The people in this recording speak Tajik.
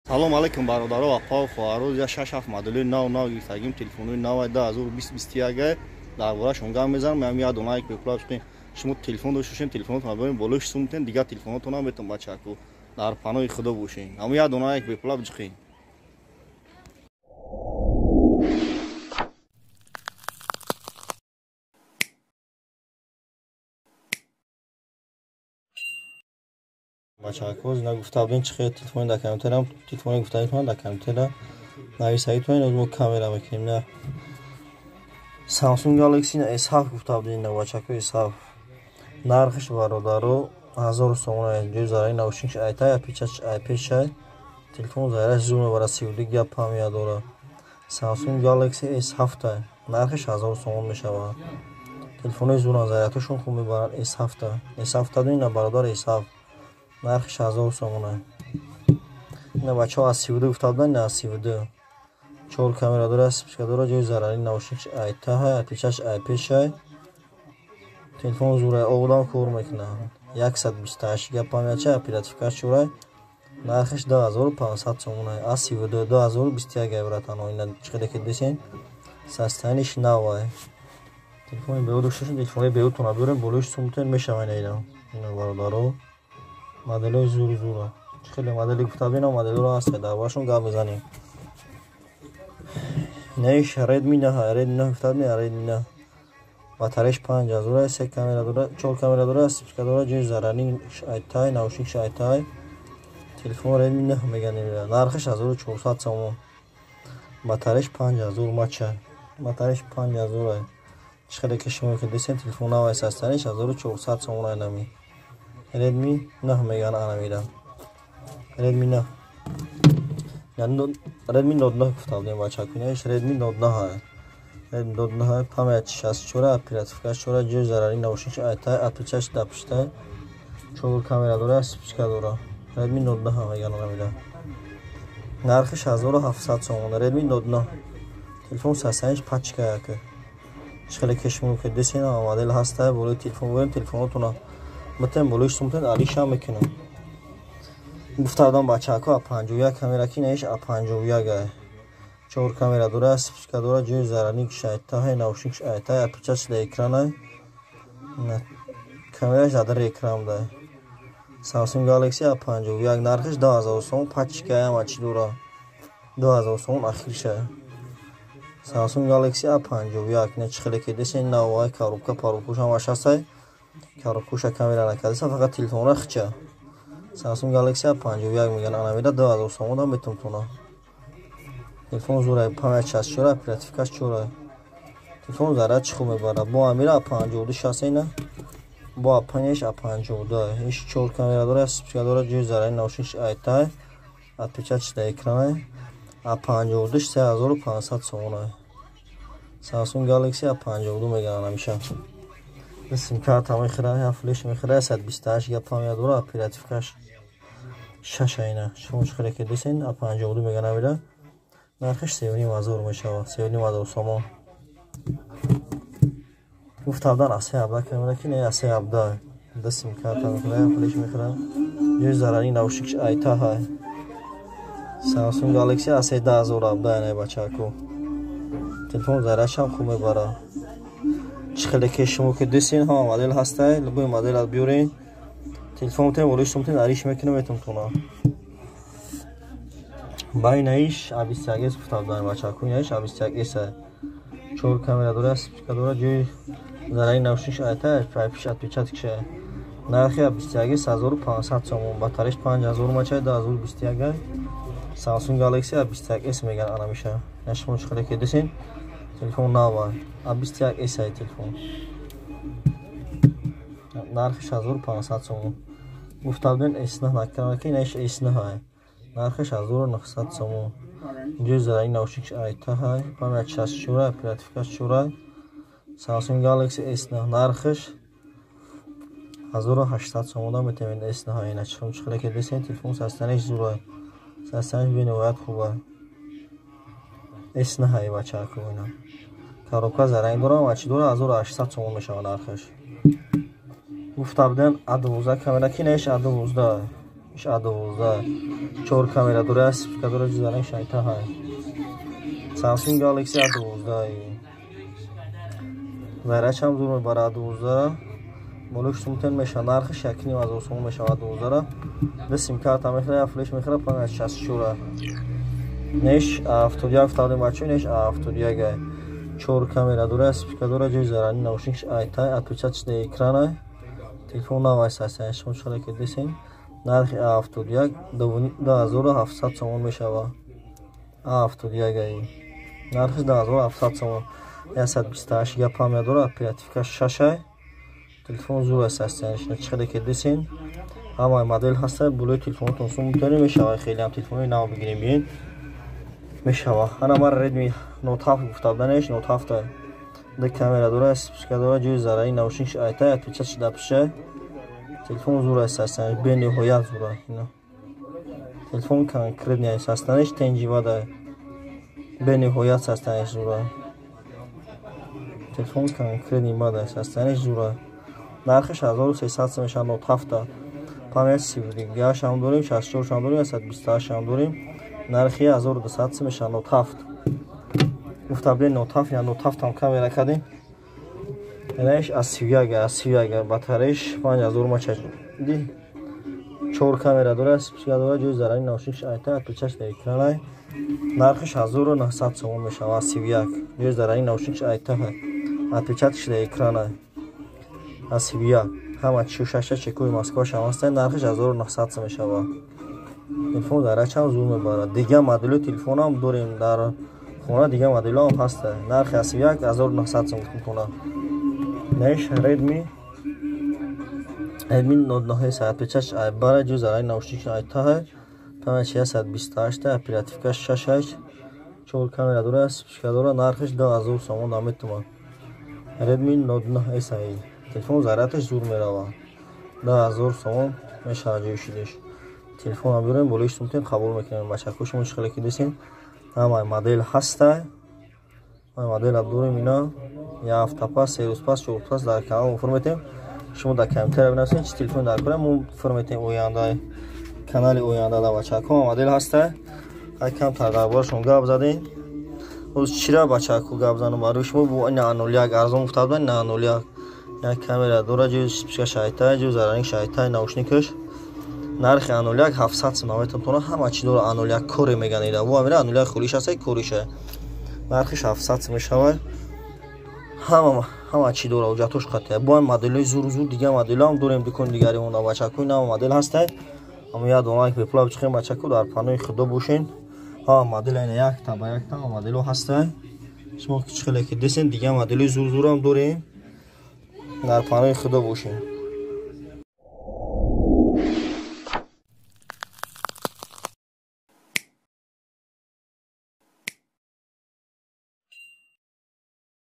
салом алайкум бародаро апа фароз я 6-7 модели нав гирифтагим телефони нави 2020 дар борашон гап мезанам. ям ядона бепулаб шумо телефон доштушен телефонотон бирин болош сумтен дигар телефонотон наметон бачаку дар панои худо бошен. ам ядона бепулаб ҷиқин бачаку зина гуфта будин чӣ хел телефони дар компютерам телефони гуфтаитон дар компютера нависаитон озмо камера мекунем на Samsung Galaxy S7 гуфта будин на бачаку S7 нархиш бародаро 1000 сомон ҷои зараи наушникш айтай апичач айпешай телефон зараш зум мебара 32 гап ҳам ядора Samsung Galaxy S7 нархиш 1000 сомон мешавад. телефони зуна зарятошон хуб мебаранд. S7 дунин на бародар S7 нархиш 1000 сомон. на бачаҳо аз 32 гуфта буданд на 32 4 камера дора спичка дора ҷои зарари наушникш айтай апичач айпешай телефон зурай овдан кор мекунад 128 гап ҳам ячай оперативкаш чурай нархиш 2500 сомон аз 32 2021 гайбратано ина чиқаде ки десен састаниш навай телефони беу дошташон телефони беутона дорем болош сумтен мешавайна ина бародаро моделои зура чиқаде модели гуфта бина моделро аст дар бошон гап мезанем. Неш Redmi 9 гуфта бина Redmi 9 батареяш 5000 3 камера дора 4 камера дора спичка дора ҷои зарари айтай наушникш айтай телефон Redmi 9 меганем нархиш 1400 сомон батареяш 5000 мача батареяш 5000 чиқаде ки шумо ки десен телефон навай састаниш 1400 сомон айнами Redmi 9 меган анамида Redmi 9 Redmi Note 9 гуфта будем бачаку неш Redmi Note 9 Redmi Note 9 памяти 64 оперативкаш 4 ҷои зарари наушникш айтай апичаш дапиштай 4 камера дора спичка дора Redmi Note 9 меган анамида нархиш 1700 сомон Redmi Note 9 телефон састаниш пачка яка чиқаде ки шумо ки десен модел ҳастай болои телефон бурем телефонотона метем болоиш сумтен алиша мекунам. гуфта будам бачаку 51 камера ки неш 51 4 камера дора спичка дора ҷои зарари айтай наушникш айтай апичач да экрана камераш задара экран да Samsung Galaxy 51 нархиш 2000 сомон пачка ямачи дора 2000 сомон ахирша Samsung Galaxy 51 не чиқаде ки десен навай коробка паропуша машасай коробкуша камера накадеса фақат телефонра хича Samsung Galaxy 51 меган анамида 2000 сомон да метумтуна телефон зурай памяти 64 оперативкаш 4 телефон зарад чӣ хуб мебарад бо амира 52 шасена бо панеш 52 иш 4 камера дора спичка дора ҷои зарари наушникш айтай апичач да экрана 52 3500 сомон Samsung Galaxy 52 меган анамиша сим карта мехира флеш мехира 128 гап ҳам ядора оперативкаш 6 айна шумо чиқаде ки десен 52 меган анамида нархиш 3500 мешавад 3500 сомон. гуфта буданд асе абда камера ки не асе абда да сим карта мехира флеш мехира ҷои зарари наушникш айтай Samsung Galaxy асе 10000 абда ана бачаку телефон зарашам хуб мебара чиқаде ки шумо ки десен ҳама модел ҳастай любой моделат биёрен телефонтен болоиш сумтен ариш мекунем метумтуна байнаиш A21 гуфта буданд бачаку наиш A21 4 камера дора спичка дора ҷои зарари наушникш айтай прайпиш отпечаткша нархи A21 1500 сомон батареяш 5000 мачай 2021 Samsung Galaxy A21 меган анамиша нашумо чиқаде ки десен телефон навай A21 ай телефон нархиш 1500 сомон. гуфта буданд S9 накамера ки наиш S9 ай нархиш 1900 сомон ҷои зарари наушникш айтай памяти 64 оперативкаш 4 Samsung Galaxy S9 нархиш 1800 сомон да метавонед S9 ина чиқаде ки десен телефон састаниш зура састаниш бениҳоят хуба S9 ай бачаку ина коробка заранг дора мачи дора 1800 сомон мешавад нархиш. гуфта буданд A12 камера ки неш A12 A12 4 kamera dora спикадора ҷузараи шайта ҳай Samsung Galaxy A12 зарядчам зур мебара A12 моло 6 меша нархи 1.5 сом меша A12 ва сим карта мехра флеш мехра 564 неш автодиаг мачу неш автодиаг 4 камера дора спикадора ҷузарани наушник айта отвечательный экран телефон навайсасе шумо чола ки десин нархи автодиаг 2700 сом мешава автодиаг нархи 2700 сом 128 гига память дора оперативка 6 телефон зур аст чола ки десин ҳамаи модель ҳаста булои телефонтон сум мутони мешава хеле ҳам телефони нав бигирем бин мешава ана мар Redmi Note 7 гуфта буданеш Note 7 ду камера дора спикадора ҷӯи зараи наушник айта отвечатель дапша телефон зур аст бениҳоят зур телефон конкретный аст тенҷивада бениҳоят аст зур телефон конкретный мада аст зур нархиш 1300 сом мешава Note 7 память 32 шам дорем 64 шам дорем 128 шам дорем нархи 1200 сом мешава Note 7 гуфта бе Note 7 я Note 7 там камера кадем энаш асивяга батареяш 5000 мача ди 4 камера дора спикадора ҷӯи зараи наушник айта отвечательный экран нархиш 1900 сом мешава асивяг ҷӯи зараи наушник айта отвечательный экран асивяг ҳама шаша чекуи Москва шамаста нархиш 1900 сом мешава телефон зарядчам зур мебара дига модели телефонам дорем дар хона дига моделам ҳаста нархи асивяг 1900 сом мекуна неш Redmi Note 9 отвечач бара ҷӯи зараи наушник айта память 128 оперативка 6 4 камера дора спикадора нархиш 2000 сом наметума Redmi Note 9 телефон зарядаш зур мерава 2000 сом мешава ҷӯишидеш телефонам дорем болои 6 қабул мекунем бачако шумо чиқале ки десин ҳамаи модель ҳаста модель дорем ина я автопас сервиспас чорпас дар канал офер метем шумо дар комментария бинависед чи телефон дар кора мо офер метем оянда канали оянда да бачако модель ҳаста ай камтар дар борашон гап задем оз чира бачако гап занам барои шумо бо ина 01 арзон гуфта будам ина 01 як камера дора ҷӯи спика шайта ҷӯи зараник шайта наушникаш нархи 01 700 сом наметон тона ҳама чи дора 01 коре меган ида во амира 01 хулиш аст кориша нархиш 700 сом мешава ҳама чи дора уҷатош қатъия бо моделҳои зур дига моделам дорем дукони дигари монда бачако нав модел ҳаста ама я донак беплав чихем бачако дар панои худо бошен ҳама модел ина якта ба якта модело ҳаста шумо чиқале ки десен дига моделҳои зурам дорем дар панои худо бошен